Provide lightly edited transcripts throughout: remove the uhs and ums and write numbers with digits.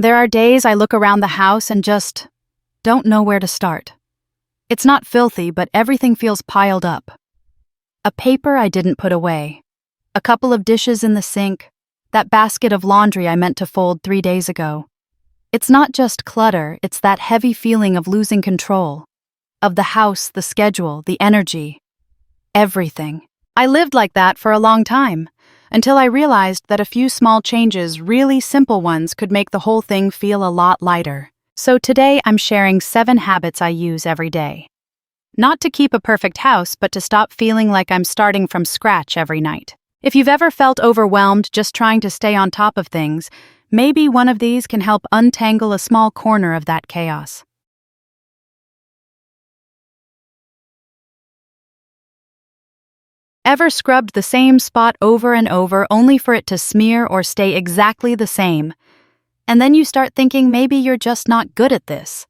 There are days I look around the house and just don't know where to start. It's not filthy, but everything feels piled up. A paper I didn't put away. A couple of dishes in the sink. That basket of laundry I meant to fold 3 days ago. It's not just clutter, it's that heavy feeling of losing control. Of the house, the schedule, the energy. Everything. I lived like that for a long time, until I realized that a few small changes, really simple ones, could make the whole thing feel a lot lighter. So today I'm sharing 7 habits I use every day. Not to keep a perfect house, but to stop feeling like I'm starting from scratch every night. If you've ever felt overwhelmed just trying to stay on top of things, maybe one of these can help untangle a small corner of that chaos. Ever scrubbed the same spot over and over only for it to smear or stay exactly the same? And then you start thinking maybe you're just not good at this.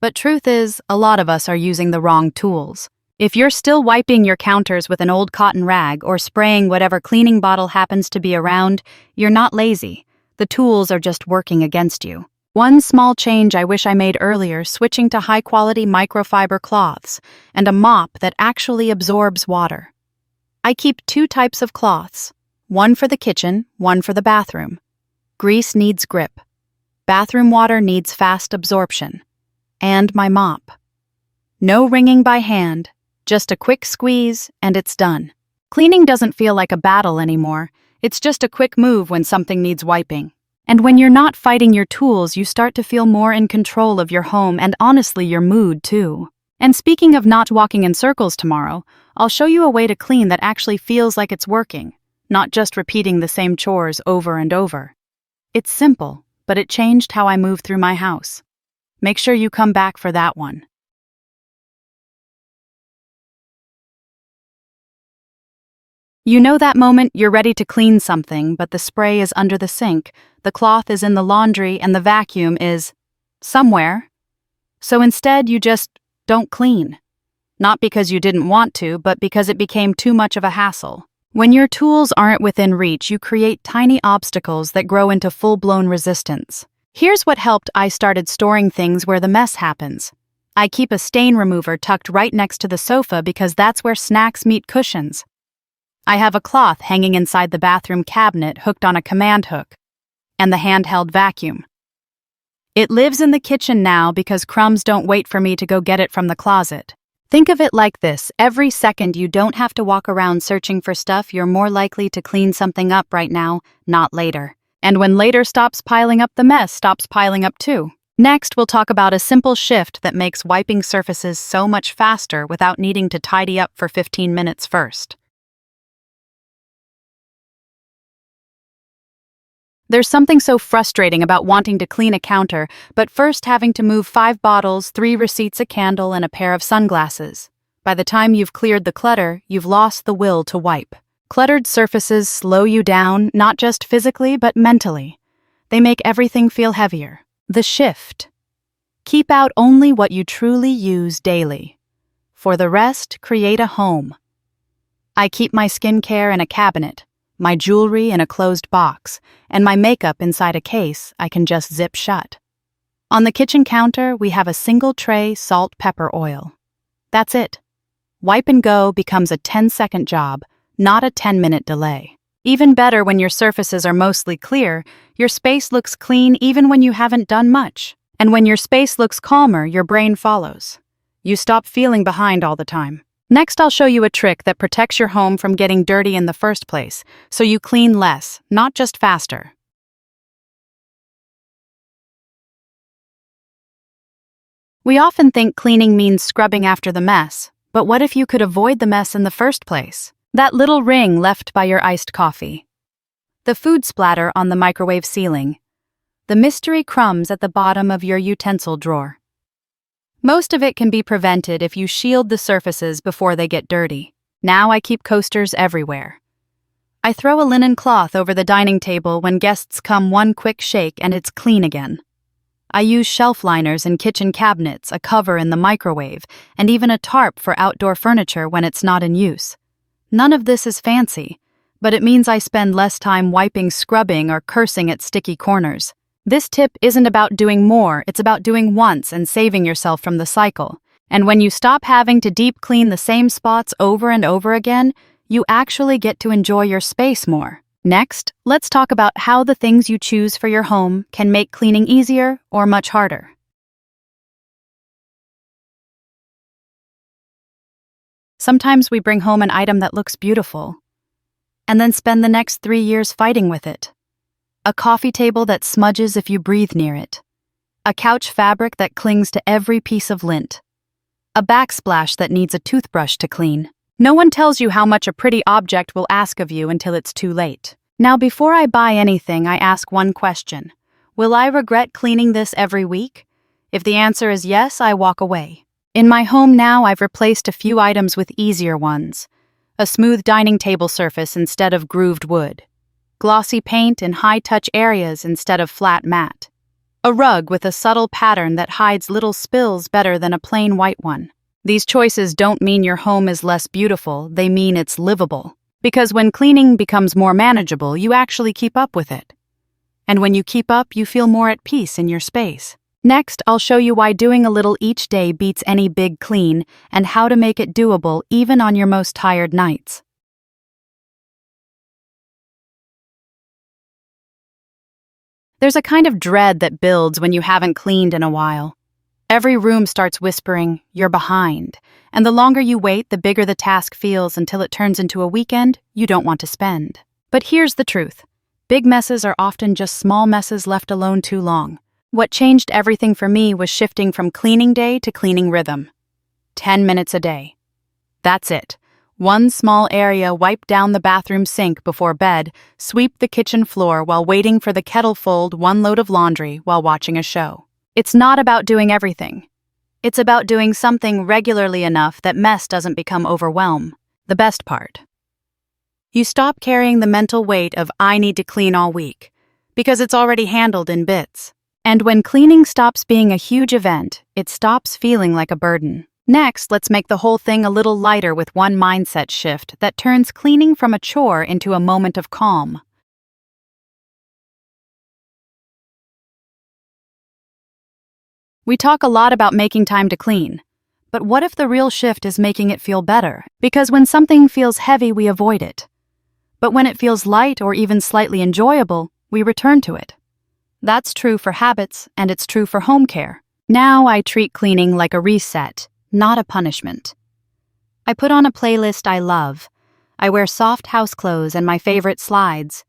But truth is, a lot of us are using the wrong tools. If you're still wiping your counters with an old cotton rag or spraying whatever cleaning bottle happens to be around, you're not lazy. The tools are just working against you. One small change I wish I made earlier, switching to high-quality microfiber cloths and a mop that actually absorbs water. I keep 2 types of cloths, one for the kitchen, one for the bathroom. Grease needs grip. Bathroom water needs fast absorption. And my mop. No wringing by hand, just a quick squeeze and it's done. Cleaning doesn't feel like a battle anymore. It's just a quick move when something needs wiping. And when you're not fighting your tools, you start to feel more in control of your home and honestly your mood too. And speaking of not walking in circles tomorrow, I'll show you a way to clean that actually feels like it's working, not just repeating the same chores over and over. It's simple, but it changed how I move through my house. Make sure you come back for that one. You know that moment you're ready to clean something, but the spray is under the sink, the cloth is in the laundry, and the vacuum is somewhere. So instead, you just don't clean. Not because you didn't want to, but because it became too much of a hassle. When your tools aren't within reach, you create tiny obstacles that grow into full-blown resistance. Here's what helped. I started storing things where the mess happens. I keep a stain remover tucked right next to the sofa because that's where snacks meet cushions. I have a cloth hanging inside the bathroom cabinet hooked on a command hook. And the handheld vacuum. It lives in the kitchen now because crumbs don't wait for me to go get it from the closet. Think of it like this: every second you don't have to walk around searching for stuff, you're more likely to clean something up right now, not later. And when later stops piling up, the mess stops piling up too. Next, we'll talk about a simple shift that makes wiping surfaces so much faster without needing to tidy up for 15 minutes first. There's something so frustrating about wanting to clean a counter, but first having to move 5 bottles, 3 receipts, a candle, and a pair of sunglasses. By the time you've cleared the clutter, you've lost the will to wipe. Cluttered surfaces slow you down, not just physically, but mentally. They make everything feel heavier. The shift. Keep out only what you truly use daily. For the rest, create a home. I keep my skincare in a cabinet, my jewelry in a closed box, and my makeup inside a case I can just zip shut. On the kitchen counter, we have a single tray salt, pepper, oil. That's it. Wipe and go becomes a 10-second job, not a 10-minute delay. Even better, when your surfaces are mostly clear, your space looks clean even when you haven't done much. And when your space looks calmer, your brain follows. You stop feeling behind all the time. Next, I'll show you a trick that protects your home from getting dirty in the first place, so you clean less, not just faster. We often think cleaning means scrubbing after the mess, but what if you could avoid the mess in the first place? That little ring left by your iced coffee. The food splatter on the microwave ceiling. The mystery crumbs at the bottom of your utensil drawer. Most of it can be prevented if you shield the surfaces before they get dirty. Now I keep coasters everywhere. I throw a linen cloth over the dining table when guests come, one quick shake and it's clean again. I use shelf liners in kitchen cabinets, a cover in the microwave, and even a tarp for outdoor furniture when it's not in use. None of this is fancy, but it means I spend less time wiping, scrubbing, or cursing at sticky corners. This tip isn't about doing more, it's about doing once and saving yourself from the cycle. And when you stop having to deep clean the same spots over and over again, you actually get to enjoy your space more. Next, let's talk about how the things you choose for your home can make cleaning easier or much harder. Sometimes we bring home an item that looks beautiful, and then spend the next 3 years fighting with it. A coffee table that smudges if you breathe near it. A couch fabric that clings to every piece of lint. A backsplash that needs a toothbrush to clean. No one tells you how much a pretty object will ask of you until it's too late. Now, before I buy anything, I ask one question. Will I regret cleaning this every week? If the answer is yes, I walk away. In my home now, I've replaced a few items with easier ones. A smooth dining table surface instead of grooved wood. Glossy paint in high-touch areas instead of flat matte. A rug with a subtle pattern that hides little spills better than a plain white one. These choices don't mean your home is less beautiful, they mean it's livable. Because when cleaning becomes more manageable, you actually keep up with it. And when you keep up, you feel more at peace in your space. Next, I'll show you why doing a little each day beats any big clean and how to make it doable even on your most tired nights. There's a kind of dread that builds when you haven't cleaned in a while. Every room starts whispering, "You're behind," and the longer you wait, the bigger the task feels until it turns into a weekend you don't want to spend. But here's the truth. Big messes are often just small messes left alone too long. What changed everything for me was shifting from cleaning day to cleaning rhythm. 10 minutes a day. That's it. One small area, wipe down the bathroom sink before bed, sweep the kitchen floor while waiting for the kettle, fold one load of laundry while watching a show. It's not about doing everything. It's about doing something regularly enough that mess doesn't become overwhelm. The best part. You stop carrying the mental weight of "I need to clean all week," because it's already handled in bits. And when cleaning stops being a huge event, it stops feeling like a burden. Next, let's make the whole thing a little lighter with one mindset shift that turns cleaning from a chore into a moment of calm. We talk a lot about making time to clean, but what if the real shift is making it feel better? Because when something feels heavy, we avoid it. But when it feels light or even slightly enjoyable, we return to it. That's true for habits, and it's true for home care. Now I treat cleaning like a reset, not a punishment. I put on a playlist I love. I wear soft house clothes and my favorite slides.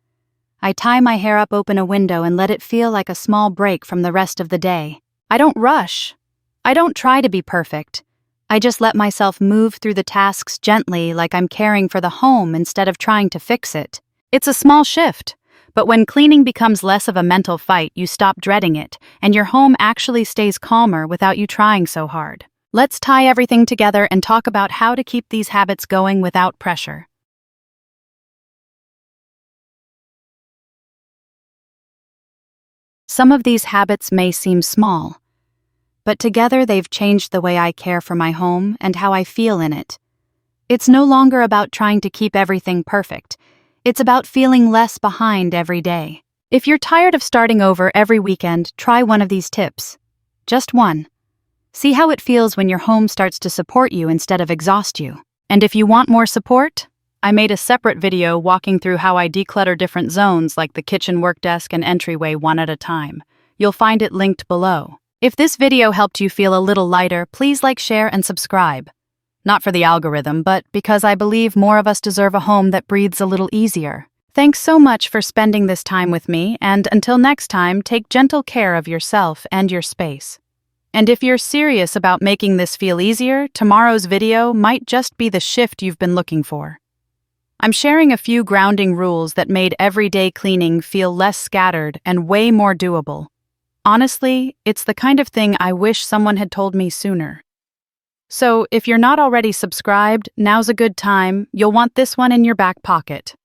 I tie my hair up, open a window, and let it feel like a small break from the rest of the day. I don't rush. I don't try to be perfect. I just let myself move through the tasks gently, like I'm caring for the home instead of trying to fix it. It's a small shift, but when cleaning becomes less of a mental fight, you stop dreading it, and your home actually stays calmer without you trying so hard. Let's tie everything together and talk about how to keep these habits going without pressure. Some of these habits may seem small, but together they've changed the way I care for my home and how I feel in it. It's no longer about trying to keep everything perfect. It's about feeling less behind every day. If you're tired of starting over every weekend, try one of these tips. Just one. See how it feels when your home starts to support you instead of exhaust you. And if you want more support, I made a separate video walking through how I declutter different zones like the kitchen, work desk, and entryway one at a time. You'll find it linked below. If this video helped you feel a little lighter, please like, share, and subscribe. Not for the algorithm, but because I believe more of us deserve a home that breathes a little easier. Thanks so much for spending this time with me, and until next time, take gentle care of yourself and your space. And if you're serious about making this feel easier, tomorrow's video might just be the shift you've been looking for. I'm sharing a few grounding rules that made everyday cleaning feel less scattered and way more doable. Honestly, it's the kind of thing I wish someone had told me sooner. So, if you're not already subscribed, now's a good time. You'll want this one in your back pocket.